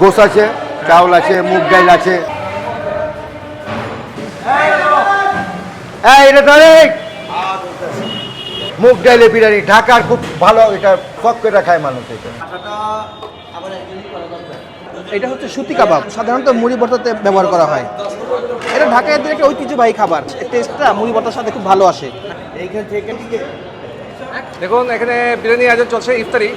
গোস আছে, চাউল আছে, মুগ ডাল আছে। এটা ধরে মুগ ডালের বিরিয়ানি ঢাকার খুব ভালো, এটা শখ করে খায় মানুষ। এটা হচ্ছে সুতি কাবাব, সাধারণত মুড়ি ভর্তাতে ব্যবহার করা হয়। এটা ঢাকার একটা ঐতিহ্যবাহী খাবার, টেস্টটা মুড়ি ভর্তার সাথে খুব ভালো আসে। দেখুন এখানে বিরিয়ানি আয়োজন চলছে, ইফতারি।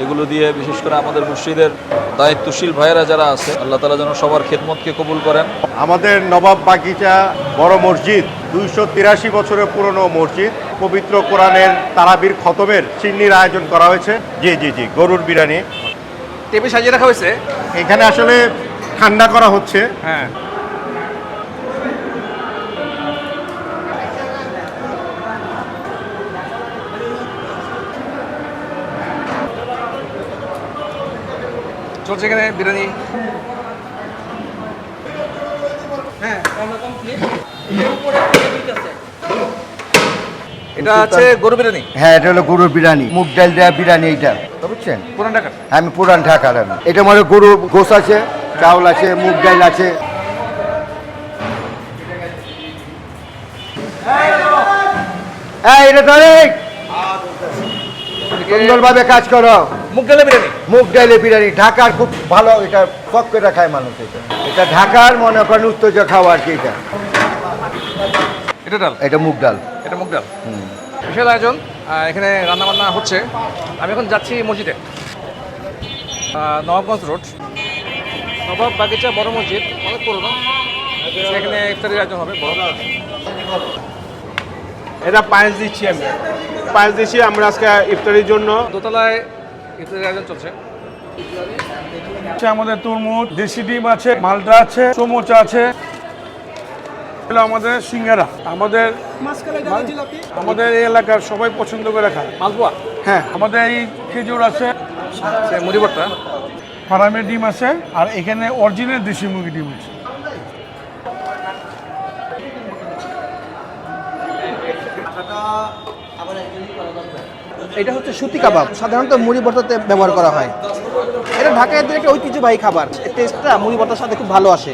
এগুলো দিয়ে বিশেষ করে আমাদের মসজিদের দায়িত্বশীল ভাইয়েরা যারা আছে, আল্লাহ তাআলা যেন সবার খেদমতকে কবুল করেন। আমাদের নবাব বাগিচা বড় মসজিদ 283 বছরের পুরনো মসজিদ, পবিত্র কোরআনের তারাবির খতমের সিন্নির আয়োজন করা হয়েছে। জি জি জি, গরুর বিরিয়ানি টেবিল সাজিয়ে রাখা হয়েছে। এখানে আসলে ঠান্ডা করা হচ্ছে। হ্যাঁ, চলছে এখানে বিরিয়ানি। এটা আছে গরু বিরিয়ানি। হ্যাঁ, এটা হলো গরুর বিরিয়ানি, মুগ ডাল দেওয়া বিরিয়ানি। এইটা বুঝছেন, পুরান ঢাকার। আমি পুরান ঢাকার। এটা মানে গরু গোস আছে, চাউল আছে, মুগ ডাল আছে। এটা ধরে সুন্দরভাবে কাজ করো। মুগ ডালের বিরিয়ানি। মুগ ডালের বিরিয়ানি ঢাকার খুব ভালো, এটা শখ করে খায় মানুষ। এটা ঢাকার মনে করেন উত্তর খাওয়া আর কি। এটা ডাল, এটা মুগ ডাল। এটা মুগ ডাল। বিশাল আয়োজন, এখানে রান্না বান্না হচ্ছে। আমি এখন যাচ্ছি মসজিদে, নবাবগঞ্জ রোড, নবাব বাগিচা বড় মসজিদ, অনেক পুরনো। এখানে ইফতারির আয়োজন হবে বড়। এটা পায়েস দিচ্ছি, আমি পায়েস দিচ্ছি আমরা আজকে ইফতারির জন্য। দোতলায় ইফতারির আয়োজন চলছে। আমাদের তরমুজ, দেশি ডিম আছে, মালটা আছে, সমোচা আছে, আমাদের সিঙ্গারা, আমাদের এই এলাকার সবাই পছন্দ করে খায়। মালপোয়া, হ্যাঁ, আমাদের এই খেজুর আছে, মুড়ি ভর্তা, ফার্মের ডিম আছে, আর এখানে অরিজিনাল দেশি মুরগি ডিম আছে। এটা হচ্ছে সুতি কাবাব, সাধারণত মুড়ি ভর্তাতে ব্যবহার করা হয়। এটা ঢাকার একটা ঐতিহ্যবাহী খাবার, টেস্টটা মুড়ি ভর্তার সাথে খুব ভালো আসে।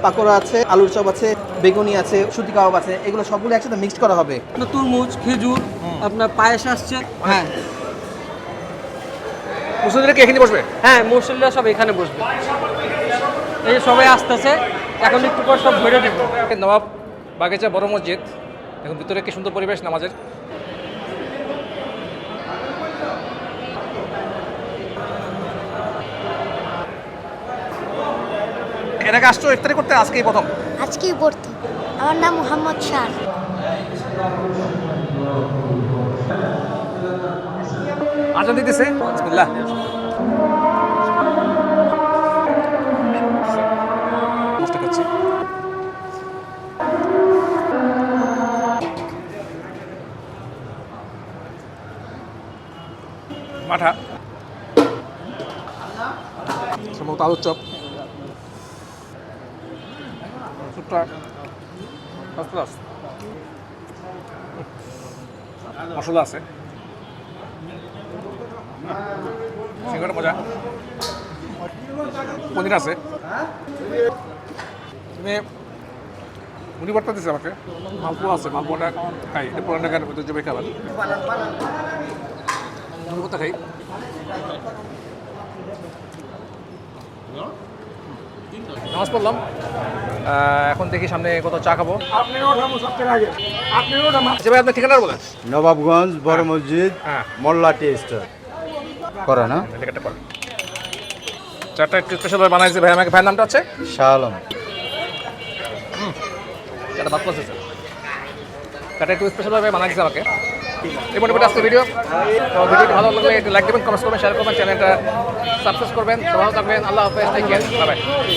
পাকোড়া আছে, আলুর চপ আছে, বেগুনি আছে, সুতি কাবাব আছে, এগুলো সবগুলো একসাথে মিক্সড করা হবে। তরমুজ, খেজুর, আপনার পায়েস আসছে। হ্যাঁ, মুসলিমরা কি এখানে বসবে? হ্যাঁ, মুসল্লিরা সব এখানে বসবে। এই যে সবাই আসতেছে, এখন একটু পর সব ভরে দেবো। নবাব বাগিচা বড় মসজিদ, এখন ভিতরে কি সুন্দর পরিবেশ নামাজের। এর আগে আসছো ইফতারি করতে? আজকেই প্রথম? আজকেই প্রথম। আমার নাম মোহাম্মদ শাহ। আজান দিতেছে, বিসমিল্লাহ। বুঝতে পারছি। মাঠা, সম্ভবত আলুর চপ, মশলা আছে, সিঙ্গারা মজা, পনির আছে। তুমি মুড়ি ভর্তা দিচ্ছে আমাকে, মালপোয়া আছে, মালপোয়াটা খাই। এটা পুরান ঢাকার ঐতিহ্যবাহী খাবার। মুড়ি ভর্তা খাই। নামাজ পড়লাম, এখন দেখি সামনে কত চা খাবো। আচ্ছা ভাই, আপনার ঠিকানা বলেন। নবাবগঞ্জ বড় মসজিদ, হ্যাঁ, মোল্লা টেস্ট করা না। টিকাটা করেন। চারটা একটু স্পেশাল বানাইছে ভাই আমাকে। ভাইয়ের নামটা হচ্ছে শাহ আলম। চারটা ভাত করছে, চারটা একটু স্পেশাল ভাবে বানাইছে আমাকে। এই মোটামুটি আজকে ভিডিও। তো ভিডিওটি ভালো লাগলে একটু লাইক দেবেন, কমেন্ট করবেন, শেয়ার করবেন, চ্যানেলটা সাবস্ক্রাইব করবেন। সবাই ভালো থাকবেন। আল্লাহ হাফেজ, টেক কেয়ার, বাই বাই।